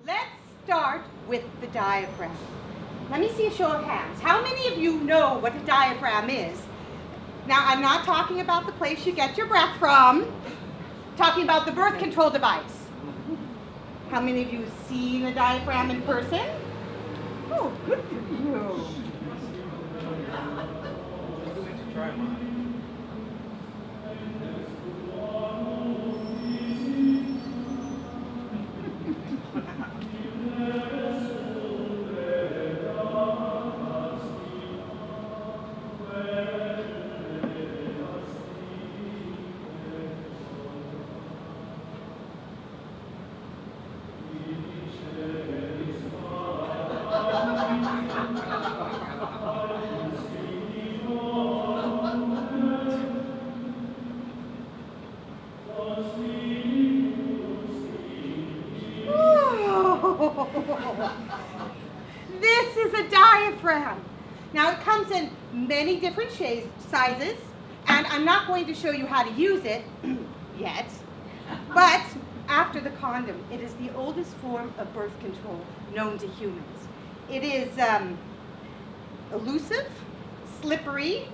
Let's start with the diaphragm. Let me see a show of hands. How many of you know what a diaphragm is? Now, I'm not talking about the place you get your breath from. I'm talking about the birth control device. How many of you have seen a diaphragm in person? Oh, good for you. This is a diaphragm. Now it comes in many different sizes, and I'm not going to show you how to use it yet, but after the condom, it is the oldest form of birth control known to humans. It is elusive, slippery,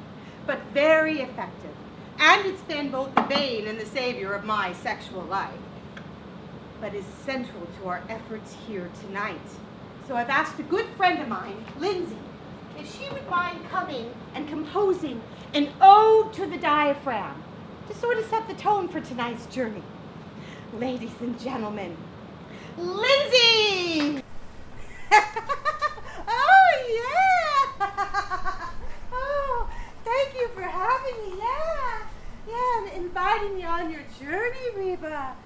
but very effective. And it's been both the bane and the savior of my sexual life, but is central to our efforts here tonight. So I've asked a good friend of mine, Lindsay, if she would mind coming and composing an ode to the diaphragm to sort of set the tone for tonight's journey. Ladies and gentlemen, Lindsay! Oh, yeah! Oh, thank you for having me, yeah, and inviting me on your journey, Reba.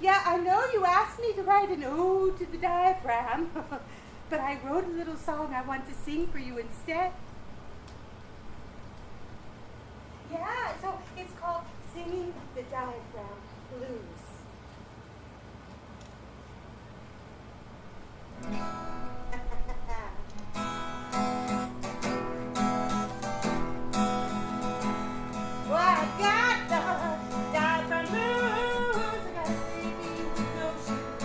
Yeah, I know you asked me to write an ode to the diaphragm, but I wrote a little song I want to sing for you instead. Yeah, so it's called Singing the Diaphragm Blues. Well, I got the diaphragm blues. I got a baby with no shoes.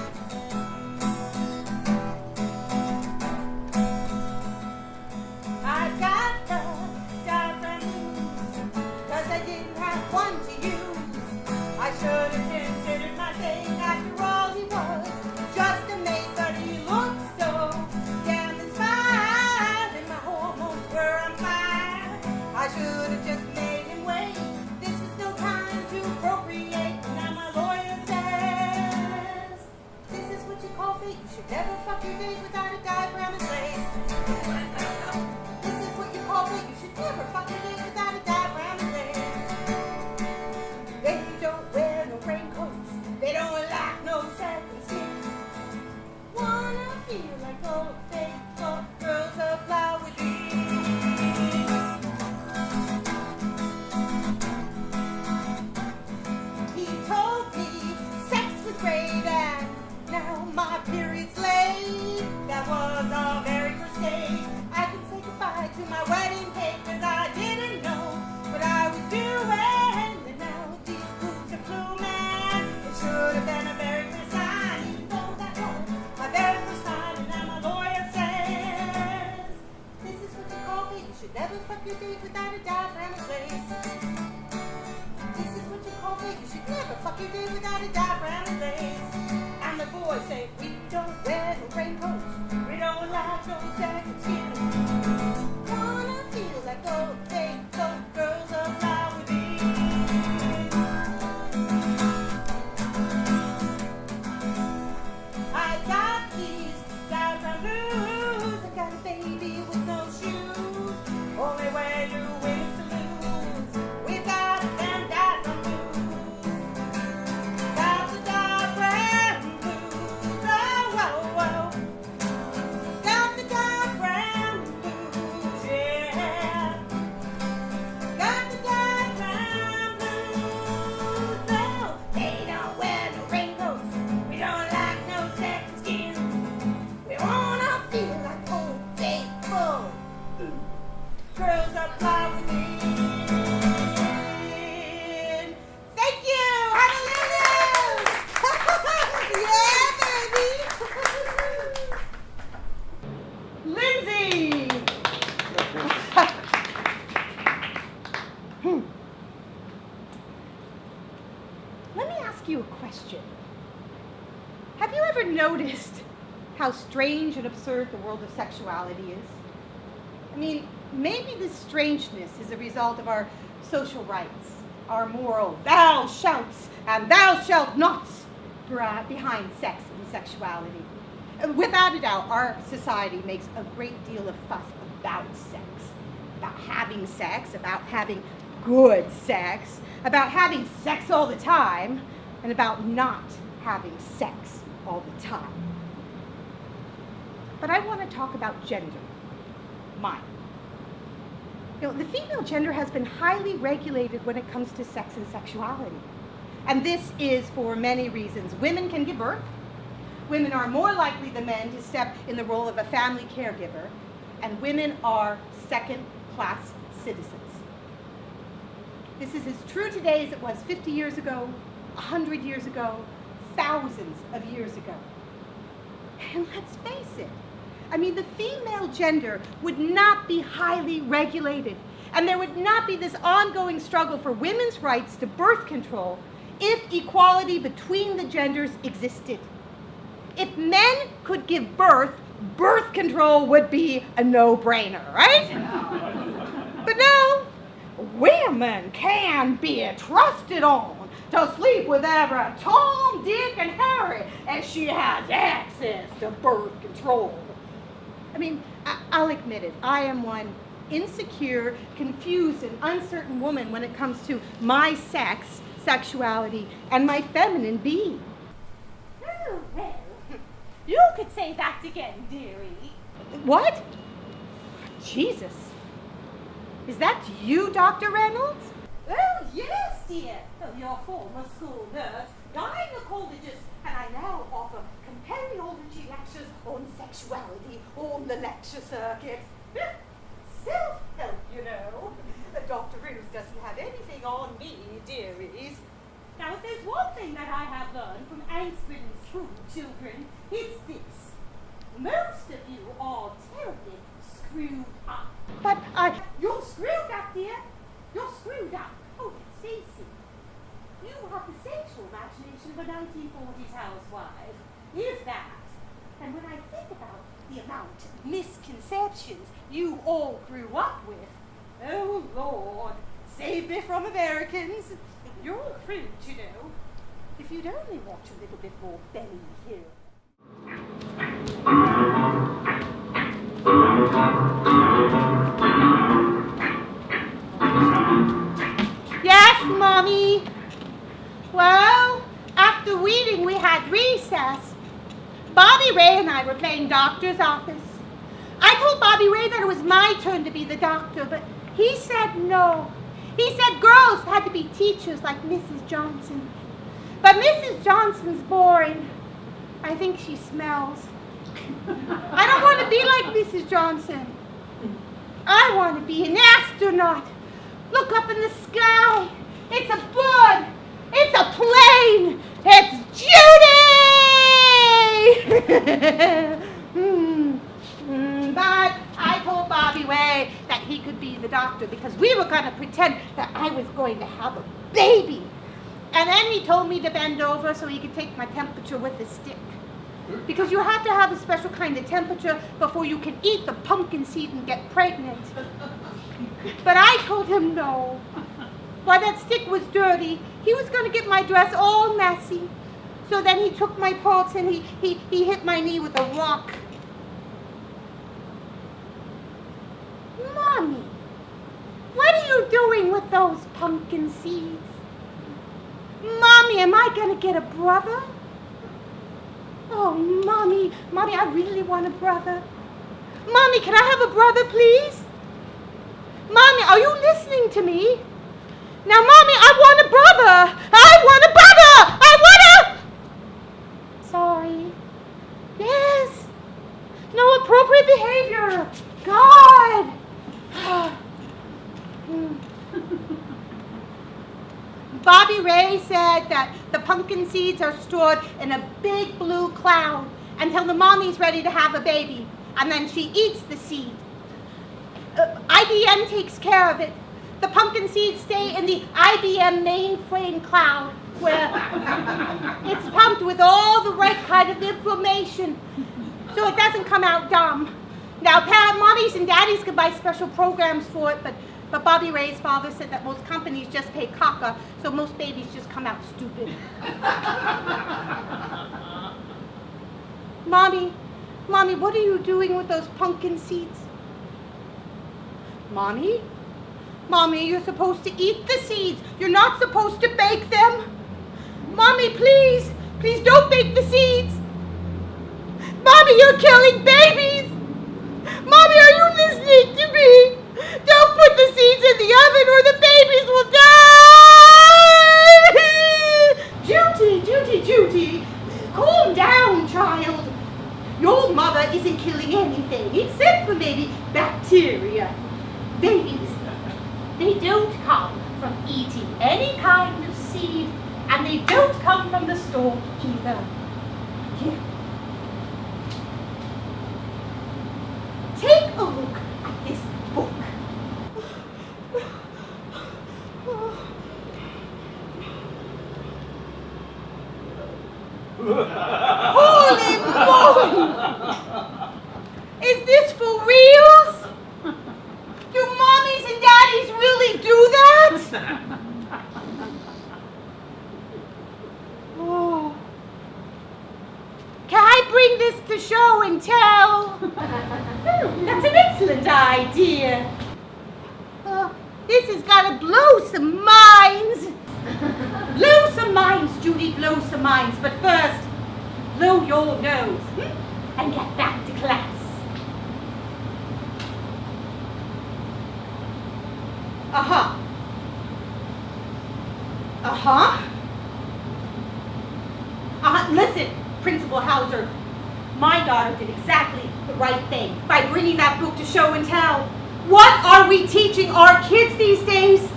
I got the diaphragm blues, 'cause I didn't have one to use. I should have considered my thing. After all, he was just a mate, but he looked so damn inspired, and my hormones were on fire. I should have just made him wait. This was no time to procreate. Now my lawyer says this is what you call fate. You should never fuck your date without a diaphragm in place. This is what you call fate. You should never fuck your date without a diaphragm in place. They don't wear no raincoats. They don't like no second skins. Wanna feel like old faithful girls apply with ease. He told me sex was great and now my period's late. That was our very first date. I can say goodbye to my wedding cake 'cause I didn't know what I was doing. And now these blues are blooming. It should have been a very good sign, even though that was my very first time. And now my lawyer says this is what you call fate. You should never fuck your date without a diaphragm in place. This is what you call fate. You should never fuck your date without a diaphragm in place. And the boys say we don't wear no raincoats. We don't like no second skins. Wanna feel like old faithful girls apply with ease. I got these diaphragm blues. I got a baby with no shoes. Only way you win is to lose. We've got them diaphragm blues. Got the diaphragm blues. Oh, whoa, whoa. Let me ask you a question. Have you ever noticed how strange and absurd the world of sexuality is? I mean, maybe this strangeness is a result of our social rights, our moral thou shouts and thou shalt nots behind sex and sexuality. Without a doubt, our society makes a great deal of fuss about sex, about having good sex, about having sex all the time, and about not having sex all the time. But I want to talk about gender, mine. The female gender has been highly regulated when it comes to sex and sexuality. And this is for many reasons. Women can give birth. Women are more likely than men to step in the role of a family caregiver. And women are second-class citizens. This is as true today as it was 50 years ago, 100 years ago, thousands of years ago. And let's face it, I mean, the female gender would not be highly regulated, and there would not be this ongoing struggle for women's rights to birth control if equality between the genders existed. If men could give birth, birth control would be a no-brainer, right? But no, women can be trusted on to sleep with every Tom, Dick, and Harry, and she has access to birth control. I mean, I'll admit it, I am one insecure, confused, and uncertain woman when it comes to my sex, sexuality, and my feminine being. Oh, well, you could say that again, dearie. What? Jesus. Is that you, Dr. Reynolds? Oh, yes, dear. Oh, your former school nurse, gynecologist, and I now offer companiology lectures on sexuality on the lecture circuit. Self-help, you know. Dr. Roos doesn't have anything on me, dearies. Now, if there's one thing that I have learned from angst-ridden school children, it's this. Most of you are terribly screwed up. But You're screwed up, dear. You're screwed up. Oh, let's face it. You have the sexual imagination of a 1940s housewife. If that. And when I think about the amount of misconceptions you all grew up with, oh, Lord, save me from Americans. You're all crude, you know. If you'd only watch a little bit more Benny Hill. yes, Mommy. Well, after weeding, we had recess. Bobby Ray and I were playing doctor's office. I told Bobby Ray that it was my turn to be the doctor, but he said no. He said girls had to be teachers like Mrs. Johnson. But Mrs. Johnson's boring. I think she smells. I don't want to be like Mrs. Johnson. I want to be an astronaut. Look up in the sky. It's a bird. It's a plane. It's Judy! But I told Bobby Ray that he could be the doctor because we were going to pretend that I was going to have a baby. And then he told me to bend over so he could take my temperature with a stick. Because you have to have a special kind of temperature before you can eat the pumpkin seed and get pregnant. But I told him no. Why, that stick was dirty. He was going to get my dress all messy. So then he took my pulse and he hit my knee with a rock. Mommy, what are you doing with those pumpkin seeds? Mommy, am I going to get a brother? Oh, Mommy, I really want a brother. Mommy, can I have a brother, please? Mommy, are you listening to me? Now, Mommy, I want a brother. I want a brother. I want a... Sorry. Yes. No appropriate behavior. God. Bobby Ray said that the pumpkin seeds are stored in a big blue cloud until the mommy's ready to have a baby, and then she eats the seed. IBM takes care of it. The pumpkin seeds stay in the IBM mainframe cloud, where it's pumped with all the right kind of information, so it doesn't come out dumb. Now, mommies and daddies can buy special programs for it, but Bobby Ray's father said that most companies just pay caca, so most babies just come out stupid. Mommy, what are you doing with those pumpkin seeds? Mommy, you're supposed to eat the seeds. You're not supposed to bake them. Mommy, please don't bake the seeds. Mommy, you're killing babies. Mommy, are you listening to me? Don't put the seeds in the oven or the babies will die! Judy, calm down, child. Your mother isn't killing anything except for maybe bacteria. Babies, they don't come from eating any kind of seed, and they don't come from the store either. Here. Take a look at this book. Holy moly! Is this for reals? Do mommies and daddies really do that? Oh. Can I bring this to show and tell? That's an excellent idea. This has got to blow some minds. Blow some minds, Judy, blow some minds. But first, blow your nose and get back to class. Listen, Principal Hauser, my daughter did exactly the right thing by bringing that book to show and tell. What are we teaching our kids these days?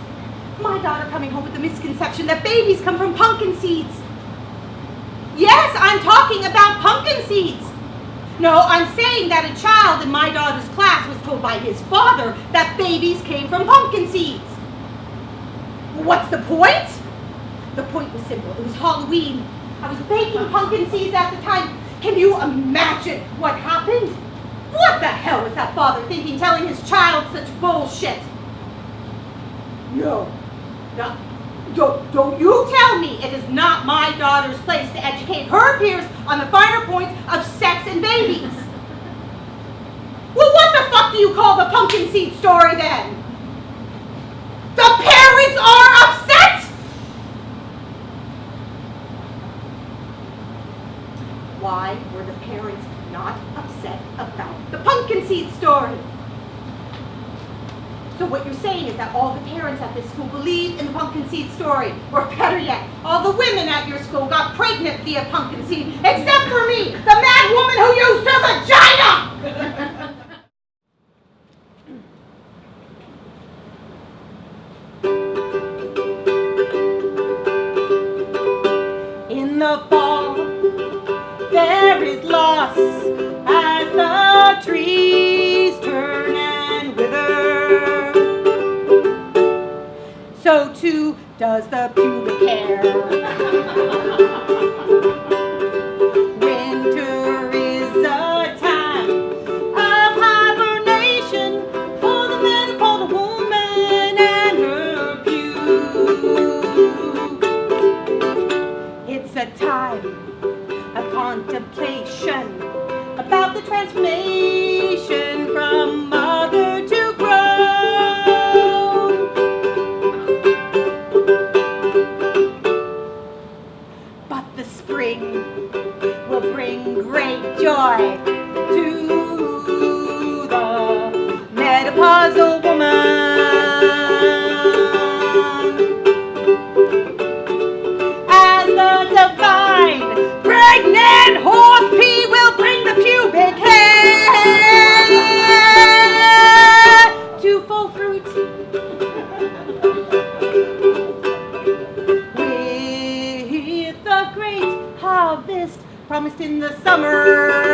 My daughter coming home with the misconception that babies come from pumpkin seeds. Yes, I'm talking about pumpkin seeds. No, I'm saying that a child in my daughter's class was told by his father that babies came from pumpkin seeds. What's the point? The point was simple. It was Halloween. I was baking pumpkin seeds at the time. Can you imagine what happened? What the hell was that father thinking, telling his child such bullshit? No. Don't you tell me it is not my daughter's place to educate her peers on the finer points of sex and babies. Well, what the fuck do you call the pumpkin seed story then? The parents are upset? Why were the parents not upset about the pumpkin seed story? So what you're saying is that all the parents at this school believe in the pumpkin seed story, or better yet, all the women at your school got pregnant via pumpkin seed, except for me, the mad woman who used her vagina! In the fall, there is loss as the trees turn and wither. So too does the pubic hair. Winter is a time of hibernation for the menopause woman and her puke. It's a time of contemplation about the transformation from mother to grown. But the spring will bring great joy to the menopausal woman. As the divine pregnant horse pea will bring the pubic hair to full fruit. With the great harvest promised in the summer